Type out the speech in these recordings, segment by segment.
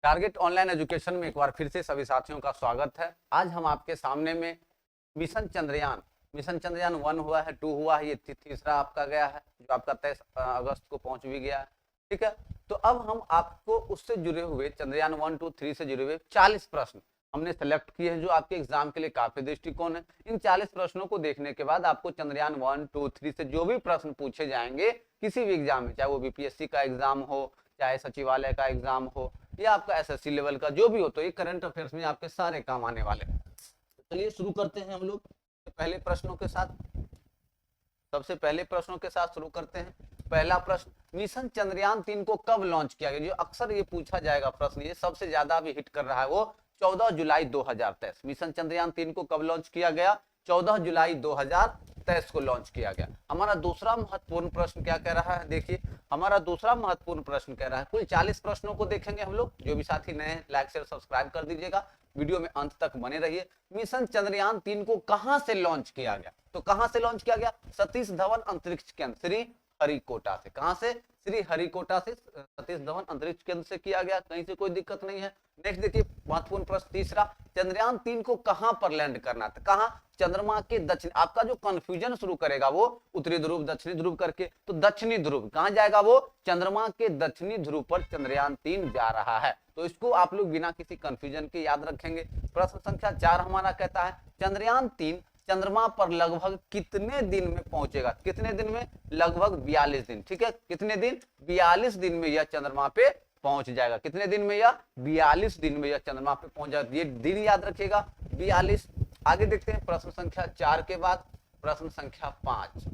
Target online education में एक बार फिर से सभी साथियों का स्वागत है। आज हम आपके सामने में मिशन चंद्रयान 1 हुआ है, 2 हुआ है, ये तीसरा आपका गया है जो आपका 23 अगस्त को पहुंच भी गया है। ठीक है, तो अब हम आपको उससे जुड़े हुए चंद्रयान 1, 2, 3 से जुड़े हुए 40 प्रश्न हमने सेलेक्ट किए हैं जो आपके एग्जाम के लिए काफी दृष्टिकोण है। इन 40 प्रश्नों को देखने के बाद आपको चंद्रयान 1, 2, 3 से जो भी प्रश्न पूछे जाएंगे किसी भी एग्जाम में, चाहे वो बीपीएससी का एग्जाम हो, चाहे सचिवालय का एग्जाम हो या आपका एसएससी लेवल का जो भी हो, तो ये करंट अफेयर्स में आपके सारे काम आने वाले हैं। चलिए शुरू करते हैं हम लोग पहले प्रश्नों के साथ। सबसे पहले प्रश्नों के साथ शुरू करते हैं। पहला प्रश्न, मिशन चंद्रयान 3 को कब लॉन्च किया गया? जो अक्सर ये पूछा जाएगा प्रश्न, ये सबसे ज्यादा भी हिट कर रहा है, वो 14 जुलाई 2023। मिशन चंद्रयान 3 को कब लॉन्च किया गया? 14 जुलाई 2023 को लॉन्च किया गया। हमारा दूसरा महत्वपूर्ण प्रश्न क्या कह रहा है? देखिए, हमारा दूसरा महत्वपूर्ण प्रश्न कह रहा है, कुल 40 प्रश्नों को देखेंगे हम लोग। जो भी साथी नए हैं, लाइक शेयर सब्सक्राइब कर दीजिएगा, वीडियो में अंत तक बने रहिए। मिशन चंद्रयान 3 को कहां से लॉन्च किया गया? तो कहां से लॉन्च किया गया? सतीश धवन अंतरिक्ष केंद्र श्री हरिकोटा से। कहां से? श्री हरिकोटा से, सतीश धवन अंतरिक्ष केंद्र से किया गया। कहीं से कोई दिक्कत नहीं है। नेक्स्ट देखिए, महत्वपूर्ण प्रश्न तीसरा, चंद्रयान 3 को कहां पर लैंड करना था? कहां? चंद्रमा के दक्षिण। आपका जो कंफ्यूजन शुरू करेगा वो उत्तरी ध्रुव दक्षिणी ध्रुव करके, तो दक्षिणी ध्रुव कहां जाएगा? वो चंद्रमा के दक्षिणी ध्रुव पर चंद्रयान 3 जा रहा है। तो इसको आप लोग बिना किसी कंफ्यूजन के याद रखेंगे। प्रश्न संख्या 4 हमारा कहता है, चंद्रयान 3 चंद्रमा पर लगभग कितने दिन में पहुंचेगा? कितने दिन में? लगभग 42 दिन। ठीक है, कितने दिन? 42 दिन में यह चंद्रमा पे पहुंच जाएगा। कितने दिन में? यह 42 दिन में यह चंद्रमा पे पहुंच जाएगा। ये दिन याद रखिएगा, 42। आगे देखते हैं प्रश्न संख्या 4 के बाद प्रश्न संख्या 5।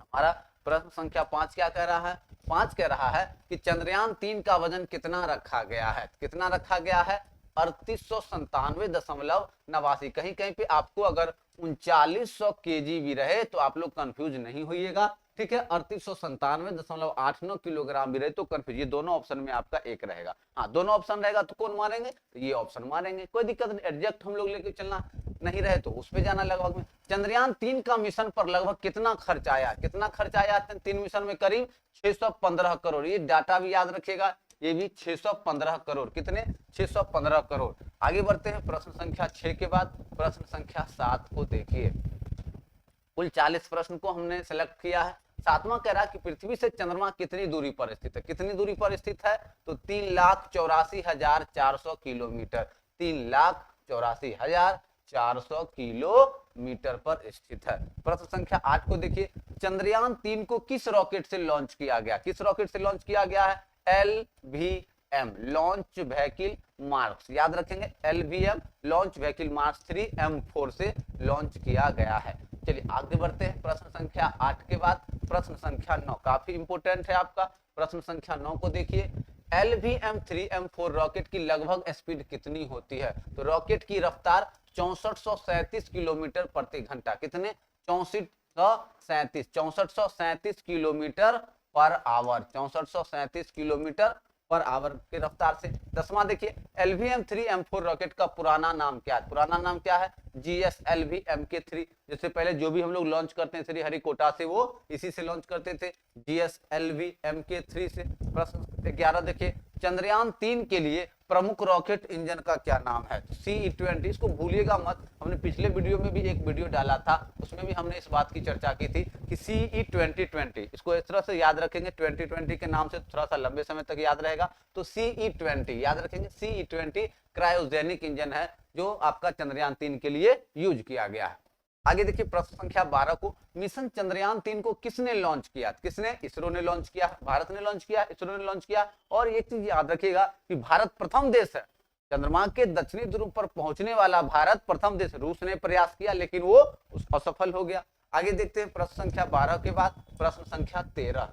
हमारा प्रश्न संख्या 5 क्या कह रहा है? 5 कह रहा है कि चंद्रयान 3 का वजन कितना रखा गया है? कितना रखा गया है? 3897.89। कहीं कहीं पे आपको अगर 3900 केजी भी रहे तो आप लोग कंफ्यूज नहीं होइएगा। ठीक है, 3897.89 किलोग्राम भी रहे तो कंफ्यूज, ये दोनों ऑप्शन में आपका एक रहेगा। हाँ, दोनों ऑप्शन रहेगा तो कौन मारेंगे? तो ये ऑप्शन मारेंगे, कोई दिक्कत नहीं। एडजस्ट हम लोग लेके चलना, नहीं रहे तो उस पे जाना लगभग में। चंद्रयान 3 का मिशन पर लगभग कितना खर्च आया? कितना खर्च आया 3 मिशन में? करीब 615 करोड़। ये डाटा भी याद रखिएगा, ये भी 615 करोड़। कितने? 615 करोड़। आगे बढ़ते हैं प्रश्न संख्या 6 के बाद प्रश्न संख्या 7 को देखिए। कुल 40 प्रश्न को हमने सेलेक्ट किया है। 7वां कह रहा है कि पृथ्वी से चंद्रमा कितनी दूरी पर स्थित है? कितनी दूरी पर स्थित है? तो 3,84,400 किलोमीटर। 3,84,400 किलोमीटर पर स्थित है। प्रश्न संख्या 8 को देखिए, चंद्रयान 3 को किस रॉकेट से लॉन्च किया गया? किस रॉकेट से लॉन्च किया गया है? LVM, launch vehicle mark. याद रखेंगे, LVM launch vehicle mark 3M4 से लॉन्च किया गया है। चलिए आगे बढ़ते हैं प्रश्न संख्या 8 के बाद प्रश्न संख्या 9, काफी इंपोर्टेंट है आपका। प्रश्न संख्या 9 को देखिए, LVM 3M4 रॉकेट की लगभग स्पीड कितनी होती है? तो रॉकेट की रफ्तार 6437 किलोमीटर प्रति घंटा। कितने? 6437 kilometre per hour. 6437 kilometre per hour की रफ्तार से। 10वां देखिए, LVM 3M4 रॉकेट का पुराना नाम क्या है? पुराना नाम क्या है? GSLV MK3। जैसे पहले जो भी हम लोग लॉन्च करते हैं श्री हरिकोटा से, वो इसी से लॉन्च करते थे, GSLV MK3 से। प्रश्न 11 देखिए, चंद्रयान 3 के लिए प्रमुख रॉकेट इंजन का क्या नाम है? CE-20। इसको भूलिएगा मत, हमने पिछले वीडियो में भी एक वीडियो डाला था, उसमें भी हमने इस बात की चर्चा की थी कि CE-2020। इसको इस तरह से याद रखेंगे, 2020 के नाम से थोड़ा सा लंबे समय तक याद रहेगा। तो CE-20 याद रखेंगे। CE-20 क्रायोजेनिक इंजन है जो आपका चंद्रयान 3 के लिए यूज किया गया है। आगे देखिए प्रश्न संख्या 12 को, मिशन चंद्रयान 3 को किसने लॉन्च किया? किसने? इसरो ने लॉन्च किया, भारत ने लॉन्च किया, इसरो ने लॉन्च किया। और एक चीज याद रखिएगा कि भारत प्रथम देश है, चंद्रमा के दक्षिणी ध्रुव पर पहुंचने वाला भारत प्रथम देश। रूस ने प्रयास किया लेकिन वो असफल हो गया। आगे देखते हैं प्रश्न संख्या 12 के बाद प्रश्न संख्या 13।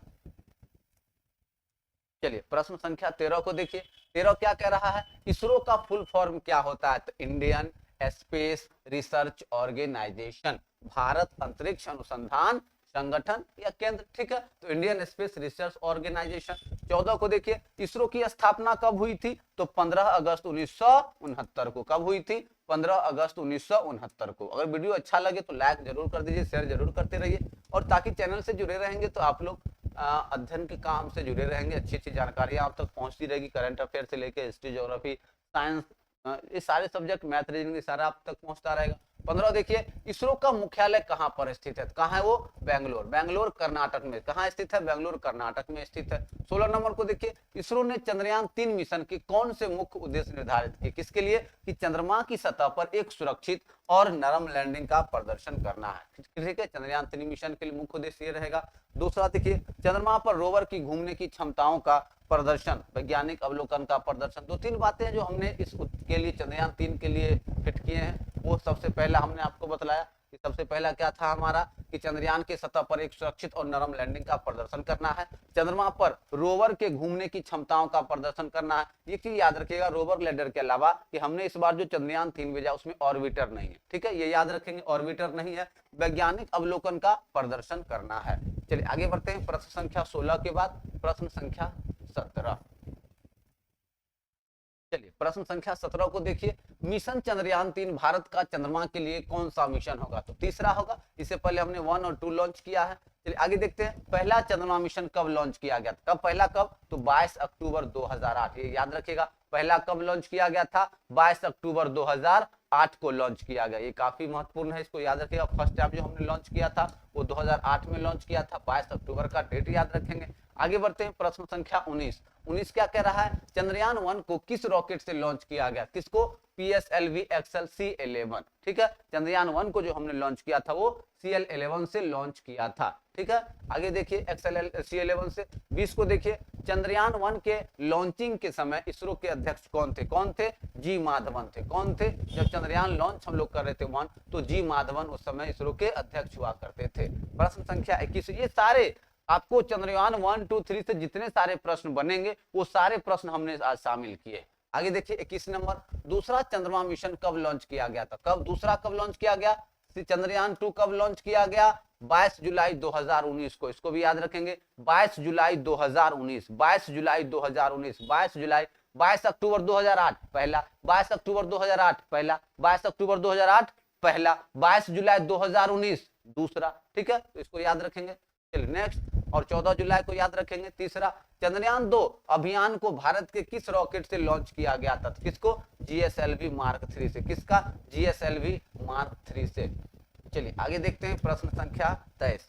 चलिए प्रश्न संख्या 13 को देखिए। 13 क्या कह रहा है? इसरो का फुल फॉर्म क्या होता है? तो Indian Space Research Organisation, Bharat अंतरिक्ष अनुसंधान संगठन या केंद्र। ठीक है, तो इंडियन स्पेस रिसर्च ऑर्गेनाइजेशन। 14 को देखिए, इसरो की स्थापना कब हुई थी? तो 15 अगस्त 1969 को। कब हुई थी? 15 अगस्त 1969 को। अगर वीडियो अच्छा लगे तो लाइक जरूर कर दीजिए, शेयर जरूर करते रहिए, और ताकि चैनल से जुड़े रहेंगे तो आप लोग अध्ययन के काम से जुड़े रहेंगे, अच्छी अच्छी जानकारियां आप तक पहुंचती रहेगी, करंट अफेयर से लेकर हिस्ट्री, ज्योग्राफी, साइंस, ये सारे सब्जेक्ट, मैथ, रीजनिंग, सारा आप तक पहुंचता रहेगा। 15 देखिए, इसरो का मुख्यालय कहां पर स्थित है? कहां है वो? बेंगलोर, बेंगलोर कर्नाटक में। कहां स्थित है? बेंगलोर कर्नाटक में स्थित है। 16 नंबर को देखिए, इसरो ने चंद्रयान 3 मिशन के कौन से मुख्य उद्देश्य निर्धारित किए? किसके लिए? कि चंद्रमा की सतह पर एक सुरक्षित और नरम लैंडिंग का प्रदर्शन करना है। ठीक है, चंद्रयान 3 मिशन के लिए मुख्य उद्देश्य ये रहेगा। दूसरा देखिए, चंद्रमा पर रोवर की घूमने की क्षमताओं का प्रदर्शन, वैज्ञानिक अवलोकन का प्रदर्शन। दो तीन बातें जो हमने इसके लिए चंद्रयान 3 के लिए फिट किए हैं, वो सबसे पहला हमने आपको बतलाया कि सबसे पहला क्या था हमारा, कि चंद्रयान के सतह पर एक सुरक्षित और नरम लैंडिंग का प्रदर्शन करना है, चंद्रमा पर रोवर के घूमने की क्षमताओं का प्रदर्शन करना है। ये चीज याद रखिएगा, रोवर लैंडर के अलावा कि हमने इस बार जो चंद्रयान 3 भेजा उसमें ऑर्बिटर नहीं है। ठीक है, ये याद रखेंगे, ऑर्बिटर नहीं है। वैज्ञानिक अवलोकन का प्रदर्शन करना है। चलिए आगे बढ़ते हैं, प्रश्न संख्या 16 के बाद प्रश्न संख्या 17। चलिए प्रश्न संख्या 17 को देखिए, मिशन चंद्रयान 3 भारत का चंद्रमा के लिए कौन सा मिशन होगा? तो तीसरा होगा। इससे पहले हमने 1 और 2 लॉन्च किया है। चलिए आगे देखते हैं, पहला चंद्रमा मिशन कब लॉन्च किया गया था? कब पहला, कब? तो 22 अक्टूबर 2008। ये याद रखिएगा, पहला कब लॉन्च किया गया था? 22 अक्टूबर 2008 को लॉन्च किया गया। ये काफी महत्वपूर्ण है, इसको याद रखिएगा। फर्स्ट टाइम जो हमने लॉन्च किया था वो 2008 में लॉन्च किया था, 22 अक्टूबर का डेट याद रखेंगे। आगे बढ़ते हैं, प्रश्न संख्या 19। 19 क्या कह रहा है? चंद्रयान 1 को किस रॉकेट से लॉन्च किया गया? किसको? PSLV XL C11। ठीक है, चंद्रयान 1 को जो हमने लॉन्च किया था वो CL11 से लॉन्च किया था। ठीक है, आगे देखिए, C11 से। 20 को देखिए, चंद्रयान 1 के लॉन्चिंग के समय इसरो के अध्यक्ष कौन थे? कौन थे? जी माधवन थे। कौन थे? जब चंद्रयान लॉन्च हम लोग कर रहे थे 1, तो जी माधवन उस समय इसरो के अध्यक्ष हुआ करते थे। प्रश्न संख्या 21। ये सारे आपको चंद्रयान 1, 2, 3 से जितने सारे प्रश्न बनेंगे वो सारे प्रश्न हमने आज शामिल किए। आगे देखिए 21 नंबर, दूसरा चंद्रमा मिशन कब लॉन्च किया गया था? कब दूसरा कब लॉन्च किया गया? चंद्रयान 2 कब लॉन्च किया गया? 22 जुलाई 2019 को। इसको भी याद रखेंगे, 22 जुलाई 2019, 22 जुलाई 2019, 22 जुलाई, 22 अक्टूबर 2008 पहला, 22 अक्टूबर 2008 पहला, 22 अक्टूबर 2008 पहला, 22 जुलाई 2019 दूसरा। ठीक है, तो इसको याद रखेंगे। चलिए नेक्स्ट, और 14 जुलाई को याद रखेंगे तीसरा। चंद्रयान 2 अभियान को भारत के किस रॉकेट से लॉन्च किया गया था? किसको? GSLV मार्क 3 से। किसका? GSLV मार्क 3 से। चलिए आगे देखते हैं, प्रश्न संख्या 23।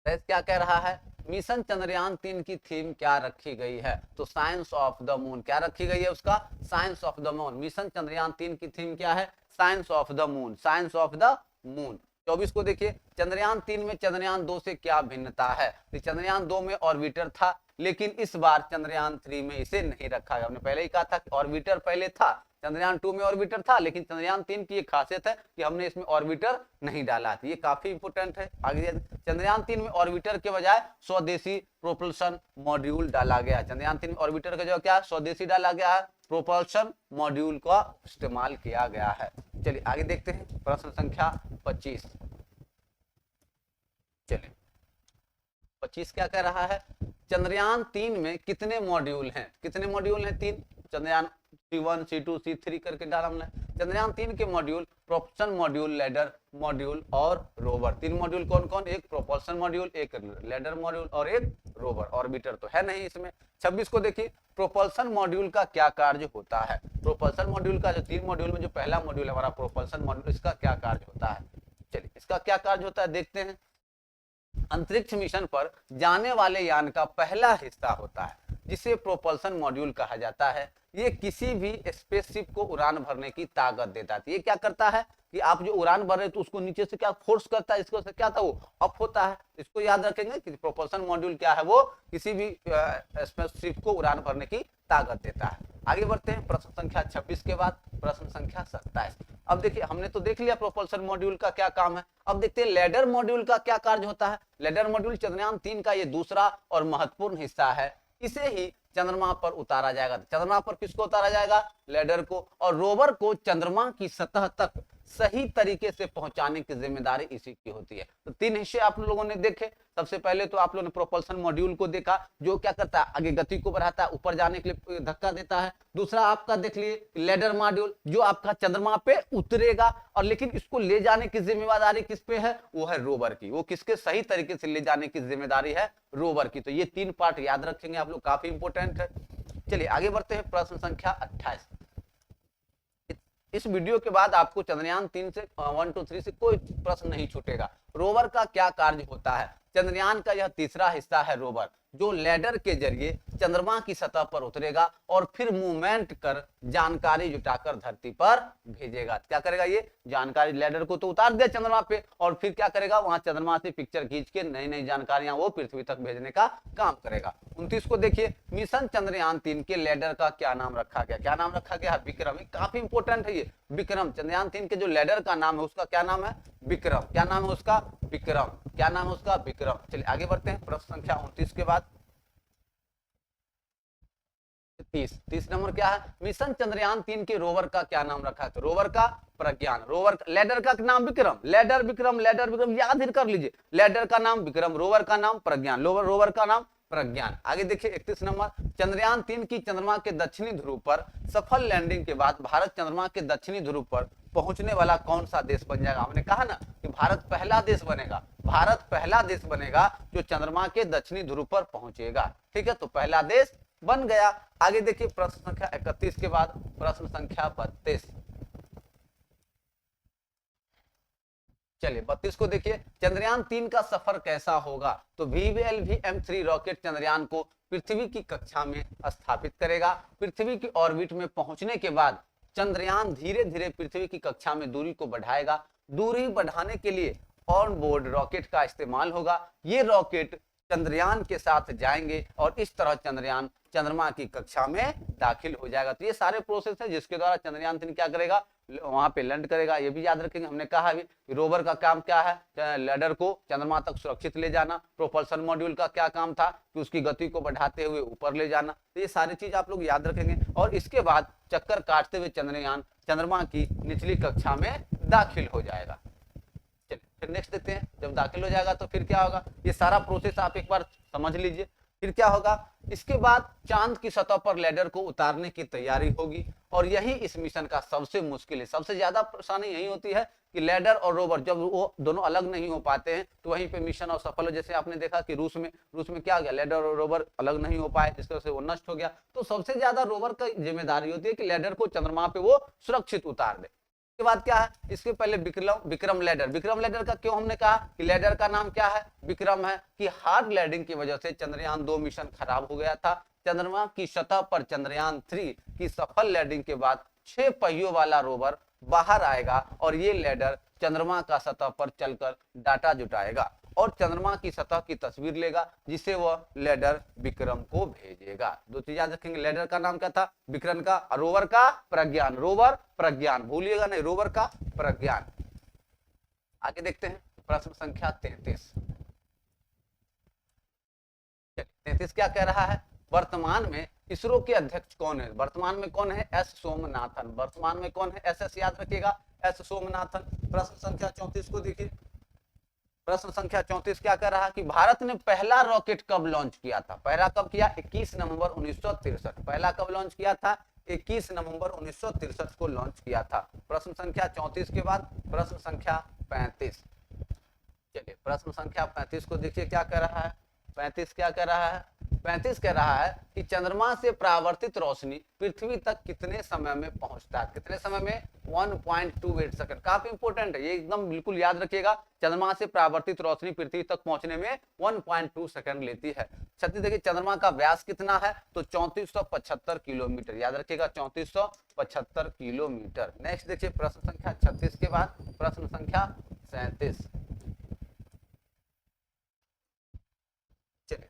23 क्या कह रहा है? मिशन चंद्रयान 3 की थीम क्या रखी गई है? तो साइंस ऑफ द मून। क्या रखी गई है उसका? Science of the moon. Mission Chandrayaan 3 की थीम क्या है? Science of the moon, science of the moon. 24 को देखिए, चंद्रयान 3 में चंद्रयान 2 से क्या भिन्नता है? तो चंद्रयान 2 में ऑर्बिटर था, लेकिन इस बार चंद्रयान 3 में इसे नहीं रखा गया। हमने पहले ही कहा था कि ऑर्बिटर पहले था, चंद्रयान 2 में ऑर्बिटर था, लेकिन चंद्रयान 3 की एक खासियत है कि हमने इसमें ऑर्बिटर नहीं डाला। ये काफी इंपोर्टेंट है। आगे चंद्रयान 3 में ऑर्बिटर के बजाय स्वदेशी प्रोपल्शन मॉड्यूल डाला गया। चंद्रयान 3 में ऑर्बिटर का जो क्या स्वदेशी डाला गया है, प्रोपल्शन मॉड्यूल का इस्तेमाल किया गया है। चलिए आगे देखते हैं, प्रश्न संख्या 25। चलिए 25 क्या कह रहा है? चंद्रयान 3 में कितने मॉड्यूल हैं? कितने मॉड्यूल हैं? 3। चंद्रयान C1, C2, C3 करके डाला हमने। चंद्रयान 3 के module propulsion module, ladder module और रोवर। 3 मॉड्यूल कौन कौन? एक प्रोपल्शन मॉड्यूल, एक लैडर मॉड्यूल और एक रोवर। ऑर्बिटर तो है नहीं इसमें। 26 को देखिए, प्रोपल्शन मॉड्यूल का क्या कार्य होता है? प्रोपल्शन मॉड्यूल का जो 3 मॉड्यूल में जो पहला मॉड्यूल है हमारा प्रोपल्शन मॉड्यूल, इसका क्या कार्य होता है? चलिए इसका क्या कार्य होता है देखते हैं। अंतरिक्ष मिशन पर जाने वाले यान का पहला हिस्सा होता है, जिसे प्रोपल्शन मॉड्यूल कहा जाता है। ये किसी भी स्पेसशिप को उड़ान भरने की ताकत देता है। ये क्या करता है कि आप जो उड़ान भर रहे तो उसको नीचे से क्या फोर्स करता है, इसको से क्या था वो अप होता है। इसको याद रखेंगे कि प्रोपल्शन मॉड्यूल क्या है, वो किसी भी स्पेसशिप को उड़ान भरने की ताकत देता है। आगे बढ़ते हैं, प्रश्न संख्या 26 के बाद प्रश्न संख्या 27। अब देखिए, हमने तो देख लिया प्रोपल्शन मॉड्यूल का क्या काम है। अब देखते हैं लैडर मॉड्यूल का क्या कार्य होता है। लैडर मॉड्यूल चंद्रयान 3 का ये दूसरा और महत्वपूर्ण हिस्सा है। इसे ही चंद्रमा पर उतारा जाएगा। चंद्रमा पर किसको उतारा जाएगा? लैडर को। और रोवर को चंद्रमा की सतह तक सही तरीके से पहुंचाने की जिम्मेदारी इसी की होती है। तो तीन हिस्से आप लोगों ने देखे। सबसे पहले तो आप लोगों ने प्रोपल्शन मॉड्यूल को देखा, जो क्या करता है, आगे गति को बढ़ाता है, ऊपर जाने के लिए धक्का देता है। दूसरा आपका देख लिए लैडर मॉड्यूल, जो आपका चंद्रमा पे उतरेगा, और लेकिन इसको ले जाने की जिम्मेदारी किस पे है, वो है रोवर की। वो किसके सही तरीके से ले जाने की जिम्मेदारी है, रोवर की। तो ये तीन पार्ट याद रखेंगे आप लोग, काफी इंपोर्टेंट है। चलिए आगे बढ़ते हैं, प्रश्न संख्या 28। इस वीडियो के बाद आपको चंद्रयान 3 से 1 2 3 से कोई प्रश्न नहीं छूटेगा। रोवर का क्या कार्य होता है? चंद्रयान का यह तीसरा हिस्सा है रोवर, जो लैडर के जरिए चंद्रमा की सतह पर उतरेगा और फिर मूवमेंट कर जानकारी जुटाकर धरती पर भेजेगा। क्या करेगा? ये जानकारी, लैडर को तो उतार दिया चंद्रमा पे, और फिर क्या करेगा, वहां चंद्रमा से पिक्चर खींच के नई नई जानकारियां वो पृथ्वी तक भेजने का काम करेगा। 29 को देखिए, मिशन चंद्रयान 3 के लैडर का क्या नाम रखा गया? क्या नाम रखा गया? विक्रम। काफी इंपोर्टेंट है ये, विक्रम। चंद्रयान 3 के जो लैडर का नाम है उसका क्या नाम है? विक्रम। क्या नाम है उसका? विक्रम। क्या नाम है उसका? विक्रम। चलिए आगे बढ़ते हैं, प्रश्न संख्या 29 के बाद 30 नंबर क्या है? मिशन चंद्रयान 3 के रोवर का क्या नाम रखा है? तो रोवर का प्रज्ञान। रोवर, लैडर का नाम विक्रम, लैडर विक्रम, लैडर विक्रम, याद ही कर लीजिए। लैडर का नाम विक्रम, रोवर का नाम प्रज्ञान, रोवर का नाम प्रज्ञान। आगे देखिए 31 नंबर, चंद्रयान 3 की चंद्रमा के दक्षिणी ध्रुव पर सफल लैंडिंग के बाद भारत चंद्रमा के दक्षिणी ध्रुव पर पहुंचने वाला कौन सा देश बन जाएगा? हमने कहा ना कि भारत पहला देश बनेगा, भारत पहला देश बनेगा जो चंद्रमा के दक्षिणी ध्रुव पर पहुंचेगा। ठीक है, तो पहला देश बन गया। आगे देखिए प्रश्न संख्या 31 के बाद प्रश्न संख्या 32। चलिए 32 को देखिए, चंद्रयान 3 का सफर कैसा होगा? तो VLVM3 रॉकेट चंद्रयान को पृथ्वी की कक्षा में स्थापित करेगा। पृथ्वी की ऑर्बिट में पहुंचने के बाद चंद्रयान धीरे धीरे पृथ्वी की कक्षा में दूरी को बढ़ाएगा। दूरी बढ़ाने के लिए ऑन बोर्ड रॉकेट का इस्तेमाल होगा। ये रॉकेट चंद्रयान के साथ जाएंगे और इस तरह चंद्रयान चंद्रमा की कक्षा में दाखिल हो जाएगा। तो ये सारे प्रोसेस है जिसके द्वारा चंद्रयान 3 क्या करेगा, वहां पे लैंड करेगा। ये भी याद रखेंगे, हमने कहा अभी रोवर का काम क्या है, लैडर को चंद्रमा तक सुरक्षित ले जाना। प्रोपल्शन मॉड्यूल का क्या काम था कि उसकी गति को बढ़ाते हुए ऊपर ले जाना। तो ये सारी चीज आप लोग याद रखेंगे, और इसके बाद चक्कर काटते हुए चंद्रयान चंद्रमा की निचली कक्षा में दाखिल हो जाएगा। फिर नेक्स्ट देखते हैं, जब दाखिल हो जाएगा तो फिर क्या होगा, ये सारा प्रोसेस आप एक बार समझ लीजिए। फिर क्या होगा, इसके बाद चांद की सतह पर लैडर को उतारने की तैयारी होगी, और यही इस मिशन का सबसे मुश्किल है। सबसे ज्यादा परेशानी यही होती है कि लैडर और रोवर जब वो दोनों अलग नहीं हो पाते हैं तो वहीं पे मिशन और सफल हो। जैसे आपने देखा कि रूस में क्या गया, लैडर और रोवर अलग नहीं हो पाए, जिसकी वजह से वो नष्ट हो गया। तो सबसे ज्यादा रोवर की जिम्मेदारी होती है कि लैडर को चंद्रमा पे वो सुरक्षित उतार दे। इसके बाद क्या है, इसके पहले विक्रम लैडर। विक्रम लैडर का क्यों हमने कहा कि लैडर का नाम क्या है, विक्रम है, कि हार्ड लैंडिंग की वजह से चंद्रयान 2 मिशन खराब हो गया था। चंद्रमा की सतह पर चंद्रयान 3 की सफल लैंडिंग के बाद 6 पहियों वाला रोवर बाहर आएगा, और ये लैडर चंद्रमा का सतह पर चलकर डाटा जुटाएगा और चंद्रमा की सतह की तस्वीर लेगा, जिसे वह लैडर विक्रम को भेजेगा। दो चीज याद रखेंगे, लैडर का नाम क्या था, विक्रम का, रोवर का प्रज्ञान, रोवर प्रज्ञान, भूलिएगा नहीं, रोवर का प्रज्ञान। आगे देखते हैं प्रश्न संख्या 33। 33 क्या कह रहा है, वर्तमान में इसरो के अध्यक्ष कौन है? वर्तमान में कौन है? एस सोमनाथन। वर्तमान में कौन है? एस याद रखिएगा, एस सोमनाथन। प्रश्न संख्या 34 को देखिए, प्रश्न संख्या 34 क्या कर रहा है कि भारत ने पहला रॉकेट कब लॉन्च किया था? पहला कब किया? 21 नवंबर 1963। पहला कब लॉन्च किया था? 21 नवंबर 1963 को लॉन्च किया था। प्रश्न संख्या 34 के बाद प्रश्न संख्या 35। चलिए प्रश्न संख्या 35 को देखिए क्या कर रहा है। 35 क्या कर रहा है? 35 कह रहा है कि चंद्रमा से परावर्तित रोशनी पृथ्वी तक कितने समय में पहुंचता है? कितने समय में? 1.28 सेकंड। काफी इंपोर्टेंट है ये, एकदम बिल्कुल याद रखिएगा। चंद्रमा से परावर्तित रोशनी पृथ्वी तक पहुंचने में 1.2 सेकंड लेती है। छत्तीस देखिए चंद्रमा का व्यास कितना है, तो 3475 किलोमीटर। याद रखिएगा 3475 किलोमीटर। नेक्स्ट देखिए प्रश्न संख्या 36 के बाद प्रश्न संख्या 37।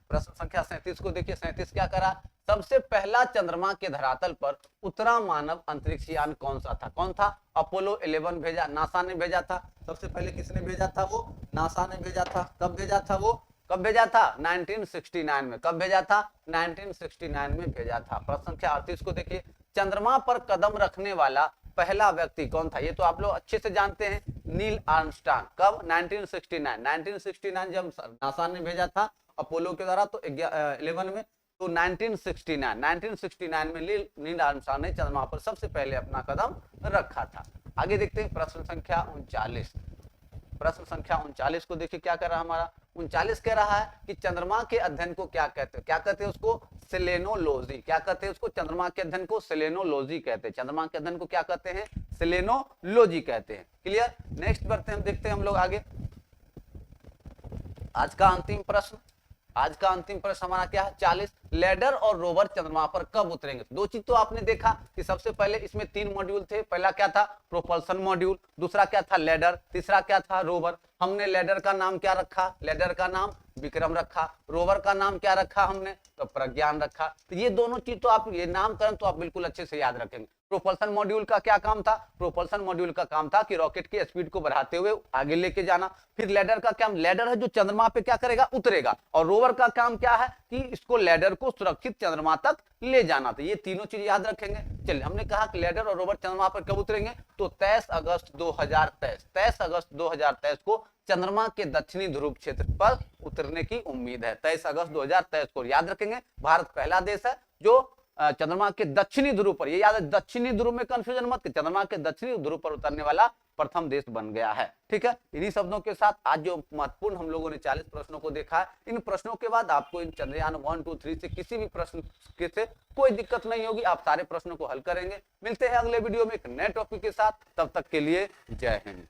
प्रश्न संख्या 37 को देखिए। 37 क्या करा, सबसे पहला चंद्रमा के धरातल पर उतरा मानव अंतरिक्ष यान कौन सा था? कौन था? अपोलो 11 भेजा, नासा ने भेजा था। सबसे पहले किसने भेजा था? वो नासा ने भेजा था। कब भेजा था वो? कब भेजा था? 1969 में। कब भेजा था? 1969 में भेजा था। प्रश्न संख्या 38 को देखिए, चंद्रमा पर कदम रखने वाला पहला व्यक्ति कौन था? ये तो आप लोग अच्छे से जानते हैं, नील आर्मस्ट्रांग। कब? 1969 जब नासा ने भेजा था अपोलो के द्वारा, तो 11 में, तो 1969 में नील आर्मस्ट्रांग ने चंद्रमा पर सबसे पहले अपना कदम रखा था। आगे देखते हैं प्रश्न संख्या 39। प्रश्न संख्या 39 को देखिए क्या कर रहा है हमारा। 39 कह रहा है कि चंद्रमा के अध्ययन को क्या कहते हैं? क्या कहते हैं उसको? सेलेनोलॉजी। क्या कहते हैं उसको? चंद्रमा के अध्ययन को सेलेनोलॉजी कहते हैं। चंद्रमा के अध्ययन को क्या कहते हैं? सेलेनोलॉजी कहते हैं। क्लियर? नेक्स्ट बढ़ते हैं, हम देखते हैं हम लोग आगे। आज का अंतिम प्रश्न हमारा क्या है? 40। लैडर और रोवर चंद्रमा पर कब उतरेंगे? दो चीज तो आपने देखा कि सबसे पहले इसमें 3 मॉड्यूल थे। पहला क्या था? Propulsion module. दूसरा क्या था? लैडर। तीसरा क्या था? रोवर। हमने लैडर का नाम क्या रखा? लैडर का नाम विक्रम रखा। रोवर का नाम क्या रखा हमने? तो प्रज्ञान रखा। तो ये दोनों चीज तो आप ये नामकरण तो आप बिल्कुल अच्छे से याद रखेंगे। प्रोपल्सन मॉड्यूल का क्या काम था? प्रोपल्सन मॉड्यूल का काम था कि रॉकेट की स्पीड को बढ़ाते हुए आगे लेके जाना। फिर लैडर का काम, लैडर है जो चंद्रमा पे क्या करेगा? उतरेगा। और रोवर का काम क्या है? कि इसको लैडर को सुरक्षित चंद्रमा तक ले जाना। तो ये तीनों चीज याद रखेंगे। चलिए, हमने कहा कि लैडर और रोवर चंद्रमा पर कब उतरेंगे? तो 23 अगस्त 2023 को चंद्रमा के दक्षिणी ध्रुव क्षेत्र पर उतरने की उम्मीद है। 23 अगस्त 2023 को याद रखेंगे। भारत पहला देश है जो चंद्रमा के दक्षिणी ध्रुव पर, ये याद है, दक्षिणी ध्रुव में कंफ्यूजन मत, चंद्रमा के दक्षिणी ध्रुव पर उतरने वाला प्रथम देश बन गया है। ठीक है, इन्हीं शब्दों के साथ आज जो महत्वपूर्ण हम लोगों ने 40 प्रश्नों को देखा है, इन प्रश्नों के बाद आपको इन चंद्रयान 1, 2, 3 से किसी भी प्रश्न से कोई दिक्कत नहीं होगी। आप सारे प्रश्नों को हल करेंगे। मिलते हैं अगले वीडियो में एक नए टॉपिक के साथ। तब तक के लिए जय हिंद।